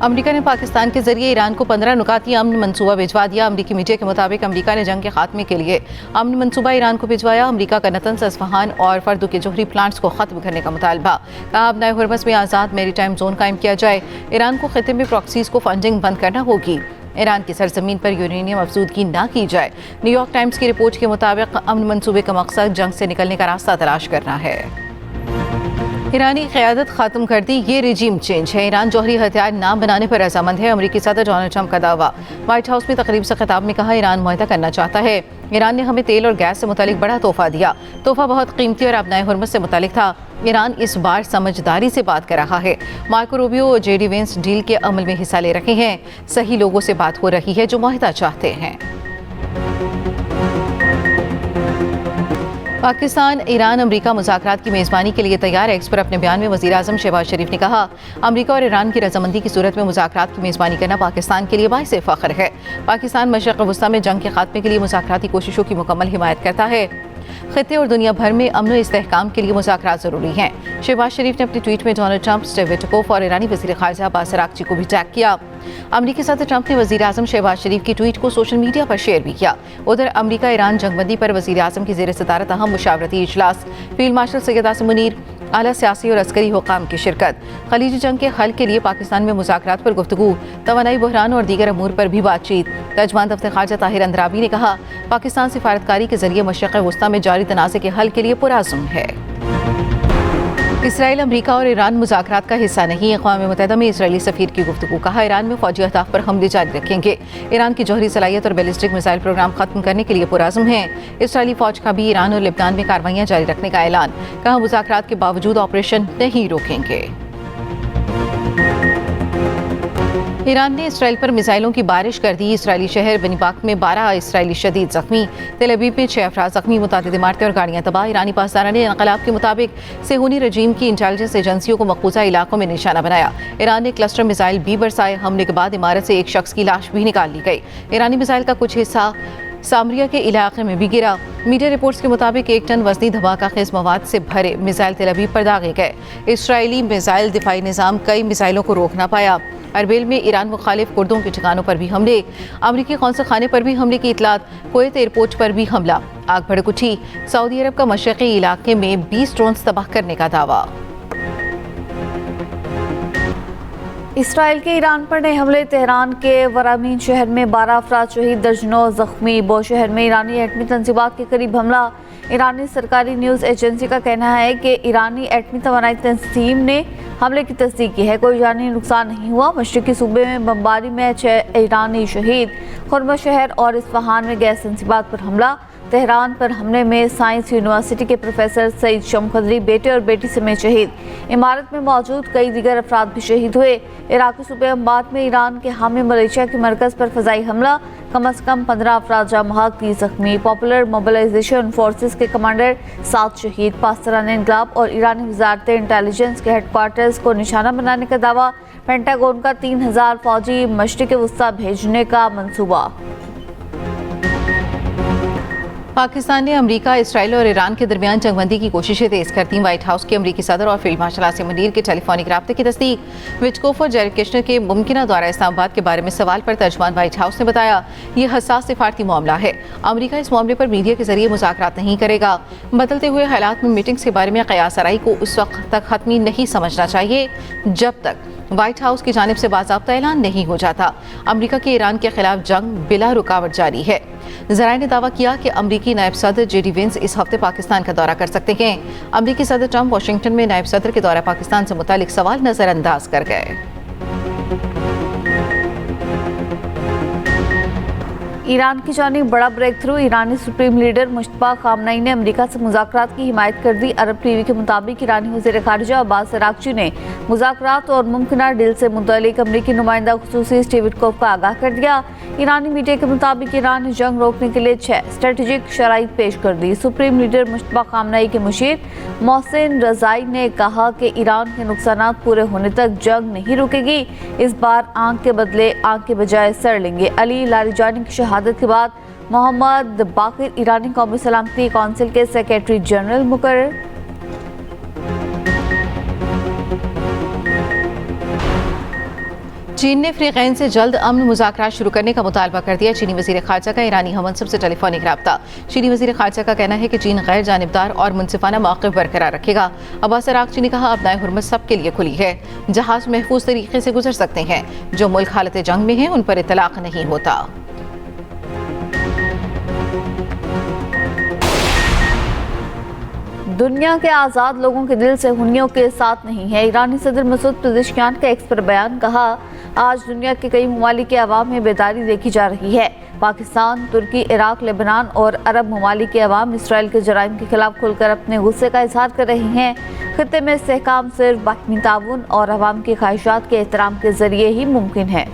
America ने पाकिस्तान के जरिए ईरान को 15 नुकाती अमन मंसूबा भिजवा दिया। अमेरिकी मीडिया के मुताबिक अमेरिका ने जंग के खात्मे के लिए अमन मंसूबा ईरान को भिजवाया। अमेरिका का नतंज, अस्फहान और फर्दो के जोहरी प्लांट्स को खत्म करने का मुतालबा। कहा, अब नए हुर्मस में आज़ाद मैरीटाइम जोन कायम किया जाए। ईरान को खिते में प्रॉक्सीज को फंडिंग बंद करना होगी। ईरान की सरजमीन पर यूरेनियम अफजूदगी ना की जाए। न्यूयॉर्क टाइम्स की रिपोर्ट के मुताबिक अमन मंसूबे का मकसद जंग से निकलने का रास्ता तलाश करना है। ईरानी क़यादत ख़त्म कर दी, ये रिजीम चेंज है। ईरान जौहरी हथियार ना बनाने पर रजामंद है। अमेरिकी सदर डोनाल्ड ट्रंप का दावा। व्हाइट हाउस में तकरीब से खिताब में कहा, ईरान मुआहदा करना चाहता है। ईरान ने हमें तेल और गैस से मुतालिक बड़ा तोहफा दिया। तोहफा बहुत कीमती और अब नए हुर्मस से मुतालिक था। ईरान इस बार समझदारी से बात कर रहा है। मार्को रूबियो और जेडी वेंस डील के अमल में हिस्सा ले रहे हैं। सही लोगों से बात हो रही है जो मुआहदा चाहते हैं। पाकिस्तान, ईरान, अमेरिका मुज़ाकरात की मेज़बानी के लिए तैयार है। पर अपने बयान में वज़ीर-ए-आज़म शहबाज शरीफ ने कहा, अमेरिका और ईरान की रजामंदी की सूरत में मुज़ाकरात की मेज़बानी करना पाकिस्तान के लिए बाइस फ़ख्र है। पाकिस्तान मशरिक़ वस्ता में जंग के खात्मे के लिए मुज़ाकराती कोशिशों की मुकम्मल हिमायत करता है। खित्ते और दुनिया भर में अमन व इस्तेहकाम के लिए मुज़ाकरात ज़रूरी हैं। शहबाज शरीफ ने अपने ट्वीट में डोनाल्ड ट्रंप, स्टीव विटकोफ और ईरानी वज़ीर ख़ारिजा अब्बास अराग़ची को भी टैग किया। अमेरिकी सदर ट्रंप ने वज़ीर-ए-आज़म शहबाज शरीफ की ट्वीट को सोशल मीडिया पर शेयर भी किया। उधर अमेरिका ईरान जंगबंदी पर वज़ीर-ए-आज़म की ज़ेर सदारत अहम मुशावरती इजलास, फील्ड मार्शल सैयद आसिम मुनीर, आला सियासी और अस्करी हुकाम की शिरकत। खलीजी जंग के हल के लिए पाकिस्तान में मुज़ाकरात पर गुफ्तगू, तवानाई बहरान और दीगर अमूर पर भी बातचीत। तर्जमान दफ्तर ख़ारिजा ताहिर अंद्राबी ने कहा, पाकिस्तान सिफारतकारी के जरिए मशरिक़ वस्ता में जारी तनाज़े के हल के लिए पुरअज़्म है। इसराइल, अमेरिका और ईरान मुज़ाकरात का हिस्सा नहीं। अक़वाम मुत्तहिदा में इसराइली सफ़ीर की गुफ्तगू। कहा, ईरान में फ़ौजी अहदाफ़ पर हमले जारी रखेंगे। ईरान की जौहरी सलाहियत और बैलिस्टिक मिसाइल प्रोग्राम ख़त्म करने के लिए पुरअज़्म है। इसराइली फ़ौज का भी ईरान और लेबनान में कार्रवाइयाँ जारी रखने का ऐलान। कहा, मुज़ाकरात के बावजूद ऑपरेशन नहीं रोकेंगे। ईरान ने इसराइल पर मिसाइलों की बारिश कर दी। इसराइली शहर बनीपाक में 12 इसराइली शदीद जख्मी। तेल अवीव में 6 अफराद जख्मी। मुतादिद इमारतें और गाड़ियाँ तबाह। ईरानी पासदारान इनक़लाब के मुताबिक सेहूनी रजीम की इंटेलिजेंस एजेंसियों को मक़बूजा इलाकों में निशाना बनाया। ईरान ने क्लस्टर मिसाइल भी बरसाए। हमले के बाद इमारत से एक शख्स की लाश भी निकाल ली गई। ईरानी मिसाइल का कुछ हिस्सा सामरिया के इलाके में भी गिरा। मीडिया रिपोर्ट्स के मुताबिक 1 टन वजनी धमाका खेज मवाद से भरे मिसाइल तेल अवीव पर दागे गए। इसराइली मिसाइल दिफाई निज़ाम कई मिसाइलों को रोक ना पाया। अरबेल में ईरान मुखालिफ कुर्दों के ठिकानों पर भी हमले। अमरीकी कौंसल खाने पर भी हमले की इतलात। कुवैत एयरपोर्ट पर भी हमला। आग भड़क उठी। सऊदी अरब का मशरिक़ी इलाके में 20 ड्रोन्स तबाह करने का दावा। इसराइल के ईरान पर नए हमले। तेहरान के वरामीन शहर में 12 अफराद शहीद, दर्जनों जख्मी। बो शहर में ईरानी एटमी तंजीबात के करीब हमला। ईरानी सरकारी न्यूज़ एजेंसी का कहना है कि ईरानी एटमी तवानाई तंजीम ने हमले की तस्दीक की है। कोई जानी नुकसान नहीं हुआ। मशरिकी सूबे में बमबारी में 6 ईरानी शहीद। खुर्मा शहर और इस्फहान में गैस तंजीबात पर हमला। तेहरान पर हमले में साइंस यूनिवर्सिटी के प्रोफेसर सईद शमखदरी बेटे और बेटी समेत शहीद। इमारत में मौजूद कई दीगर अफराद भी शहीद हुए। इराकी सूबे अम्बात में ईरान के हामी मलेशिया के मरकज़ पर फ़ज़ाई हमला। कम अज़ कम 15 अफराद जाँ बहक, 30 जख्मी। पॉपुलर मोबिलाइजेशन फोर्सेस के कमांडर 7 शहीद। पासदारान इनक़लाब और ईरानी वज़ारत इंटेलिजेंस के हेडक्वार्टर्स को निशाना बनाने का दावा। पेंटागन का 3000 फ़ौजी मशरिक़ वस्ता भेजने का मंसूबा। पाकिस्तान ने अमेरिका, इसराइल और ईरान के दरमियान जंगबंदी की कोशिशें तेज कर दी। व्हाइट हाउस के अमेरिकी सदर और फील्ड मार्शल आसिम मुनीर के टेलीफोनिक राब्ते की तस्दीक। विटकोफ और जैरेड कुशनर के मुमकिना दौरा इस्लामाबाद के बारे में सवाल पर तर्जमान व्हाइट हाउस ने बताया, यह हसास सिफारती मामला है। अमेरिका इस मामले पर मीडिया के जरिए मुज़ाकरात नहीं करेगा। बदलते हुए हालात में मीटिंग्स के बारे में क़यास आराई को उस वक्त तक हतमी नहीं समझना चाहिए जब तक व्हाइट हाउस की जानिब से बाज़ाब्ता ऐलान नहीं हो जाता। अमेरिका के ईरान के खिलाफ जंग बिला रुकावट जारी है। ज़राए ने दावा किया कि अमेरिकी नायब सदर जेडी वेंस इस हफ्ते पाकिस्तान का दौरा कर सकते हैं। अमेरिकी सदर ट्रंप वाशिंगटन में नायब सदर के दौरा पाकिस्तान से मुतालिक सवाल नजरअंदाज कर गए। ईरान की जानिब बड़ा ब्रेक थ्रू। ईरानी सुप्रीम लीडर मुश्तबा खामनई ने अमेरिका से मुज़ाकरात की हिमायत कर दी। अरब टीवी के मुताबिक ईरानी वज़ीर ख़ारिजा अब्बास अराग़ची ने मुज़ाकरात और मुमकिना डील से मुतल्लिक अमेरिकी नुमाइंदा खुसूसी स्टीव विटकोफ को आगाह कर दिया। ईरानी मीडिया के मुताबिक ईरान ने जंग रोकने के लिए 6 स्ट्रेटेजिक शराइत पेश कर दी। सुप्रीम लीडर मुश्तबा खामनई के मुशीर मोहसिन रज़ाई ने कहा कि ईरान के नुकसानात पूरे होने तक जंग नहीं रुकेगी। इस बार आंख के बदले आंख के बजाय सर लेंगे। अली लारिजानी की शहादत के बाद मोहम्मद बाकिर ईरानी कौमी सलामती कौंसिल के सेक्रेटरी जनरल मुकर्रर। चीन ने अफ्रीकैन से जल्द अमन मुज़ाकरात शुरू करने का मुतालबा कर दिया। चीनी वज़ीर ख़ारजा का ईरानी हममंसब से टेलीफोनिक रब्ता। चीनी वज़ीर ख़ारजा का कहना है कि चीन गैर जानिबदार और मुनसिफाना मौक़िफ़ बरकरार रखेगा। अब्बास अराग़ची ने कहा, अपनाए हुर्मत सबके लिए खुली है। जहाज़ महफूज तरीके से गुजर सकते हैं। जो मुल्क हालत जंग में हैं उन पर इतलाक़ नहीं होता। दुनिया के आज़ाद लोगों के दिल से हुन्नियों के साथ नहीं है। ईरानी सदर मसूद पेज़ेश्कियान का एक्स पर बयान। कहा, आज दुनिया के कई ममालिक के अवाम में बेदारी देखी जा रही है। पाकिस्तान, तुर्की, इराक, लेबनान और अरब ममालिक के अवाम इसराइल के जराइम के खिलाफ खुलकर अपने गुस्से का इजहार कर रहे हैं। खित्ते में इस्तेहकाम सिर्फ बाहमी ताउन और अवाम की ख्वाहिशात के एहतराम के जरिए ही मुमकिन है।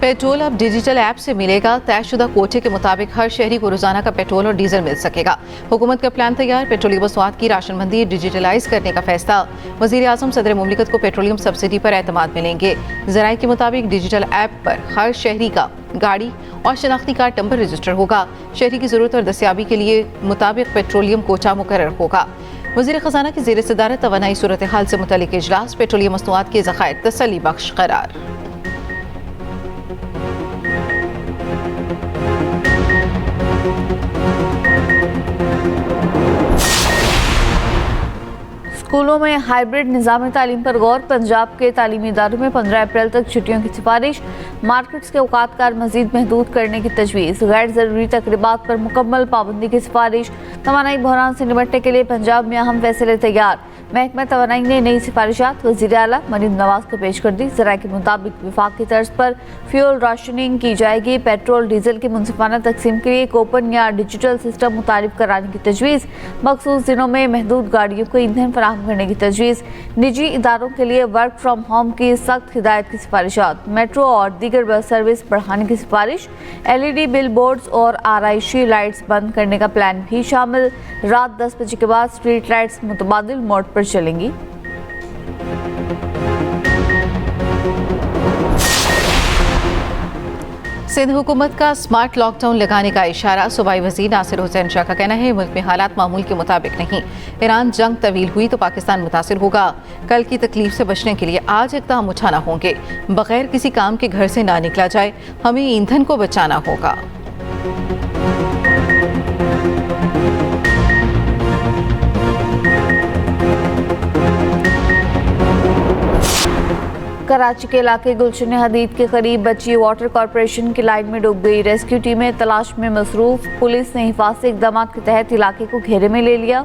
पेट्रोल अब डिजिटल ऐप से मिलेगा। तयशुदा कोटे के मुताबिक हर शहरी को रोजाना का पेट्रोल और डीजल मिल सकेगा। हुकूमत का प्लान तैयार। पेट्रोलियम मसनूआत की राशनबंदी डिजिटलाइज करने का फैसला। वज़ीर आज़म सदर मुमलिकत को पेट्रोलियम सब्सिडी पर एतमाद मिलेंगे। ज़राए के मुताबिक डिजिटल ऐप पर हर शहरी का गाड़ी और शनाख्ती कार्ड नंबर रजिस्टर होगा। शहरी की ज़रूरत और दस्तियाबी के लिए मुताबिक पेट्रोलियम कोटा मुकर्रर होगा। वज़ीर ख़जाना की ज़ेर सदारत तवानाई सूरत हाल से मुतल्लिक़ इजलास। पेट्रोलियम मसनूआत के ज़खायर तसल्ली बख्श करार। स्कूलों में हाइब्रिड निज़ाम तालीम पर गौर। पंजाब के तालीमी इदारों में 15 अप्रैल तक छुट्टियों की सिफारिश। मार्केट्स के औकातकार मजीद महदूद करने की तजवीज़। गैर ज़रूरी तकरीबात पर मुकम्मल पाबंदी की सिफारिश। तवानाई बहरान से निपटने के लिए पंजाब में अहम फैसले तैयार। महकमा तवानाई ने नई सिफारिशात वज़ीर आला मरीम नवाज को पेश कर दी। ज़राए के मुताबिक विफाक की तर्ज पर फ्यूल राशनिंग की जाएगी। पेट्रोल डीजल की मुनसिफाना तकसीम के लिए कोपन या डिजिटल सिस्टम मुतारिफ कराने की तजवीज़। मखसूस दिनों में महदूद गाड़ियों को ईंधन फराहम करने की तजवीज़। निजी इदारों के लिए वर्क फ्राम होम की सख्त हिदायत की सिफारिशात। मेट्रो और दीगर बस सर्विस बढ़ाने की सिफारिश। LED बिल बोर्ड्स और आराइशी लाइट्स बंद करने का प्लान भी शामिल। रात 10 बजे के बाद स्ट्रीट लाइट्स मुतबादिल मोड पर चलेंगी। सिंध हुकूमत का स्मार्ट लॉकडाउन लगाने का इशारा। सूबाई वज़ीर नासिर हुसैन शाह का कहना है, मुल्क में हालात मामूल के मुताबिक नहीं। ईरान जंग तवील हुई तो पाकिस्तान मुतासिर होगा। कल की तकलीफ से बचने के लिए आज इक़दाम उठाना होंगे। बगैर किसी काम के घर से ना निकला जाए। हमें ईंधन को बचाना होगा। कराची के इलाके गुलशन हदीद के करीब बची वाटर कॉरपोरेशन की लाइन में डूब गई। रेस्क्यू टीमें तलाश में मसरूफ। पुलिस ने हिफाजती इक़दाम के तहत इलाके को घेरे में ले लिया।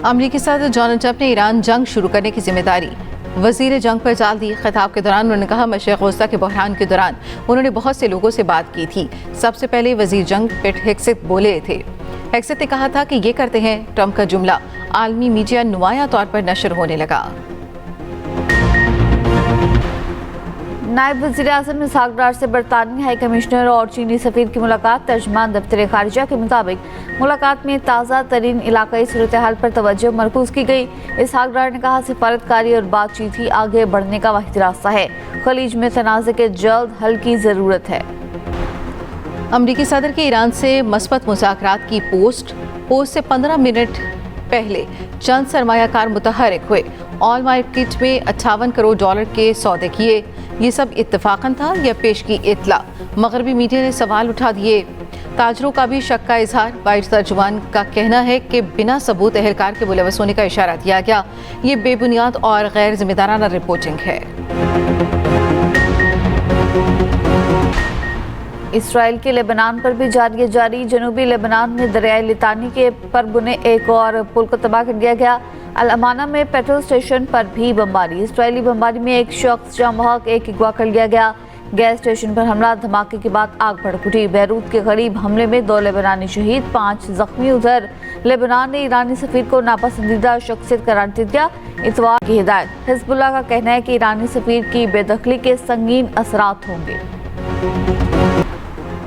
अमरीकी सदर डोनाल्ड ट्रंप ने ईरान जंग शुरू करने की जिम्मेदारी वज़ीर जंग पर डाल दी। खिताब के दौरान उन्होंने कहा, मशरिक़ वस्ता के बहरान के दौरान उन्होंने बहुत से लोगों से बात की थी। सबसे पहले वज़ीर जंग पेट हेक्सेट बोले थे। हेक्सेट ने कहा था कि ये करते हैं। ट्रंप का जुमला आलमी मीडिया नुमाया तौर पर नशर होने लगा। नायब वज़ीर आज़म इसहाक डार से बरतानवी हाई कमिश्नर और चीनी सफ़ीर की मुलाकात। तर्जमान दफ्तर खारिजा के मुताबिक मुलाकात में ताज़ा तरीन इलाकाई सूरत हाल पर तवज्जो मरकूज़ की गई। इसहाक डार ने कहा, सिफारतकारी और बातचीत ही आगे बढ़ने का वाहिद रास्ता है। खलीज में तनाज़े के जल्द हल की ज़रूरत है। अमरीकी सदर के ईरान से मस्बत मुज़ाकरात की पोस्ट से 15 मिनट पहले चंद सरमायाकार मुतहरिक हुए। ऑल मार्केट में 58 करोड़ डॉलर के सौदे किए। ये सब इत्तफाकन था या पेश की इतला? मगरबी मीडिया ने सवाल उठा दिए। ताजरों का भी शक का इजहार। वाइट तर्जुमान का कहना है कि बिना सबूत एहलकार के मुलवस होने का इशारा दिया गया। ये बेबुनियाद और गैर जिम्मेदाराना रिपोर्टिंग है। इसराइल के लेबनान पर भी जारी जनूबी लेबनान में दरियाई लितानी के पर बुने एक और पुल को तबाह कर दिया गया। अल अमाना में पेट्रोल स्टेशन पर भी बमबारी। इसराइली बमबारी में एक शख्स जाम बहक एक अगवा कर लिया गया। गैस स्टेशन पर हमला, धमाके के बाद आग भड़क उठी। बैरूत के करीब हमले में 2 लेबनानी शहीद, 5 जख्मी। उधर लेबनान ने ईरानी सफीर को नापसंदीदा शख्सियत करार दे दिया। इतवार की हिदायत। हिजबुल्लाह का कहना है कि ईरानी सफीर की बेदखली के संगीन असरात होंगे।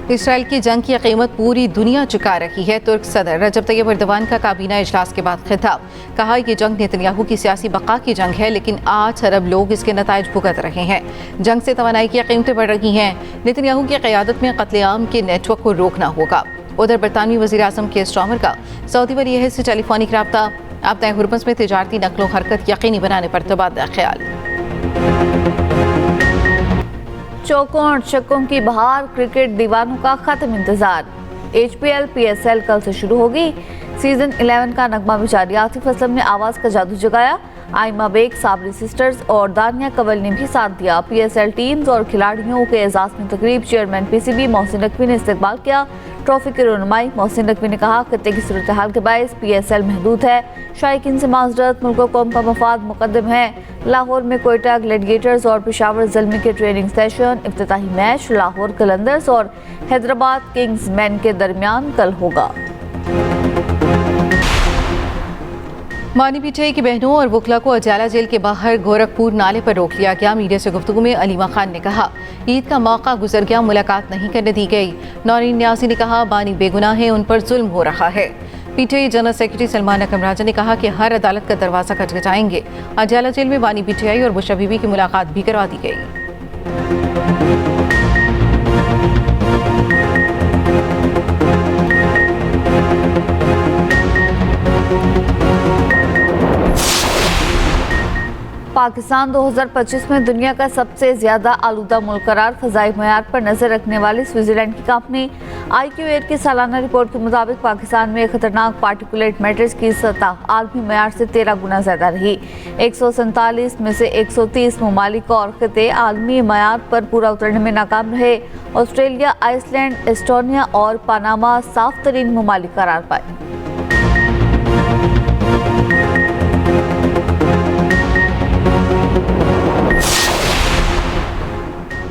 इसराइल की जंग की कीमत पूरी दुनिया चुका रही है। तुर्क सदर रजब तैयब एर्दोगान का काबीना इजलास के बाद खिताब। कहा, यह जंग नेतन्याहू की सियासी बका की जंग है, लेकिन 8 अरब लोग इसके नताइज भुगत रहे हैं। जंग से तवानाई की कीमतें बढ़ रही हैं। नेतन्याहू की क़यादत में कत्लेआम के नेटवर्क को रोकना होगा। उधर बरतानवी वज़ीर आज़म के स्टॉमर का सऊदी वली अहद से टेलीफोनिक रब्ता। अब तय हुरमस में तिजारती नकलो हरकत यकीनी बनाने पर तबादला ख्याल। चौकों और छक्कों की बहार, क्रिकेट दीवानों का खत्म इंतजार। HPL PSL कल से शुरू होगी। सीजन 11 का नगमा भी जारी। आतिफ असलम ने आवाज का जादू जगाया। आइमा बेग, साबरी सिस्टर्स और दानिया कवल ने भी साथ दिया। PSL टीम्स और खिलाड़ियों के एजाज में तकरीब। चेयरमैन PCB मोहसिन नकवी ने इस्तकबाल किया। ट्रॉफी की रनुमाई। मोहसिन नकवी ने कहा खत्ते की सूरत हाल के बायस PSL महदूद है। शायकीन से माजरत, मुल्क कौम का मफाद मुकद्दम है। लाहौर में कोयटा ग्लैडिएटर्स और पेशावर ज़ल्मी के ट्रेनिंग सेशन। इफ्तिताही मैच लाहौर कलंदर्स और हैदराबाद किंग्समैन के दरमियान कल होगा। मानी पीटीआई की बहनों और वकला को अजाला जेल के बाहर गोरखपुर नाले पर रोक लिया गया। मीडिया से गुफ्तगू में अलीमा खान ने कहा ईद का मौका गुजर गया, मुलाकात नहीं करने दी गई। नौरीन न्याजी ने कहा बानी बेगुनाह है, उन पर जुल्म हो रहा है। पीटीआई जनरल सेक्रेटरी सलमान अकरम राजा ने कहा कि हर अदालत का दरवाजा खटखटाएंगे। अजाला जेल में बानी पीटीआई और बुशरा बीबी की मुलाकात भी करवा दी गई। पाकिस्तान 2025 में दुनिया का सबसे ज्यादा आलूदा मुल्क करार। फ़ज़ाई मयार पर नजर रखने वाली स्विट्जरलैंड की कंपनी IQ एयर की सालाना रिपोर्ट के मुताबिक पाकिस्तान में खतरनाक पार्टिकुलेट मैटर्स की सतह आलमी मयार से 13 गुना ज्यादा रही। 147 में से 130 ममालिक और खिते आलमी मयार पर पूरा उतरने में नाकाम रहे। ऑस्ट्रेलिया, आइसलैंड, एस्टोनिया और पनामा साफ तरीन ममालिक करार पाए।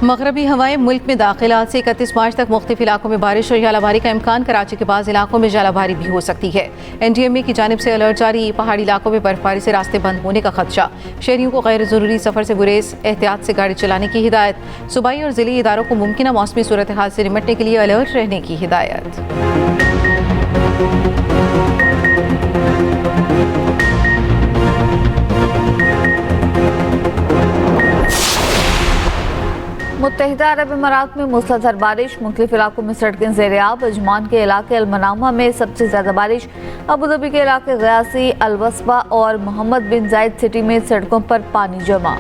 मगरबी हवाएं मुल्क में दाखिल। आज से 31 मार्च तक मुख्तलिफ इलाकों में बारिश और जालाबारी का इम्कान। कराची के बाज़ इलाकों में जालाबारी भी हो सकती है। NDMA की जानिब से अलर्ट जारी। पहाड़ी इलाकों में बर्फबारी से रास्ते बंद होने का खदशा। शहरियों को गैर ज़रूरी सफ़र से गुरेज, एहतियात से गाड़ी चलाने की हिदायत। सूबाई और ज़िली इदारों को मुमकिन मौसमी सूरत हाल से निपटने के लिए अलर्ट रहने की हिदायत। मुत्तहिदा अरब इमारात में मूसलाधार बारिश। मुख्तलिफ इलाकों में सड़कें ज़ेर-ए-आब। अजमान के इलाके अलमनामा में सबसे ज़्यादा बारिश। अबूधाबी के इलाके गयासी, अलवस्बा और मोहम्मद बिन जायद सिटी में सड़कों पर पानी जमा।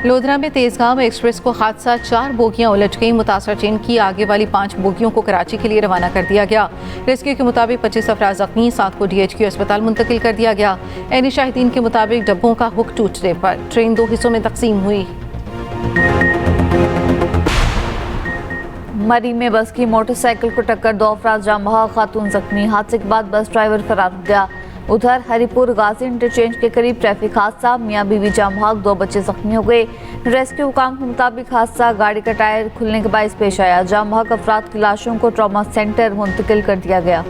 लोधरा में तेजगाम एक्सप्रेस को हादसा, 4 बोगियां उलझ गई। मुतासर ट्रेन की आगे वाली 5 बोगियों को कराची के लिए रवाना कर दिया गया। रेस्क्यू के मुताबिक 25 अफराद जख्मी, 7 को DHQ अस्पताल मुंतकिल कर दिया गया। ऐनी शाहिदीन के मुताबिक डब्बों का हुक टूटने पर ट्रेन 2 हिस्सों में तकसीम हुई। मरी में बस की मोटरसाइकिल को टक्कर, 2 अफराद जाम बहक, खातून जख्मी। हादसे के बाद बस ड्राइवर फरार हो गया। उधर हरिपुर गाजी इंटरचेंज के करीब ट्रैफिक हादसा, मियाँ बीवी जाम बहक, 2 बच्चे जख्मी हो गए। रेस्क्यू हुकाम के मुताबिक हादसा गाड़ी का टायर खुलने के बायस पेश आया। जाम बहक अफराद की लाशों को ट्रॉमा सेंटर मुंतकिल कर दिया गया।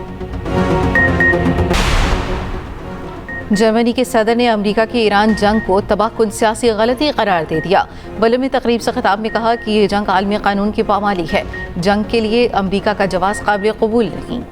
जर्मनी के सदर ने अमेरिका की ईरान जंग को तबाहकुन सियासी गलती करार दे दिया। बलमी तकरीब से खिताब में कहा कि ये जंग आलमी कानून की पामाली है। जंग के लिए अमेरिका का जवाब काबिल कबूल नहीं।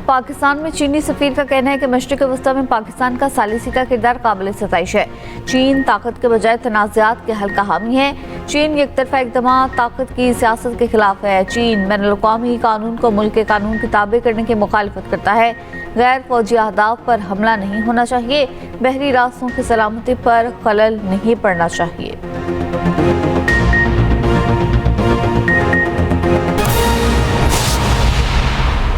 पाकिस्तान में चीनी सफीर का कहना है कि मशरिक़ वस्ता में पाकिस्तान का सालिसी का किरदार काबिल सताइश है। चीन ताकत के बजाय तनाज़ात के हल का हामी है। चीन एकतरफा इक़दामात ताकत की सियासत के खिलाफ है। चीन बैनुल-अक़वामी कानून को मुल्क के कानून के ताबे करने की मुखालिफत करता है। गैर फौजी अहदाफ पर हमला नहीं होना चाहिए। बहरी रास्तों की सलामती पर खलल नहीं पड़ना चाहिए।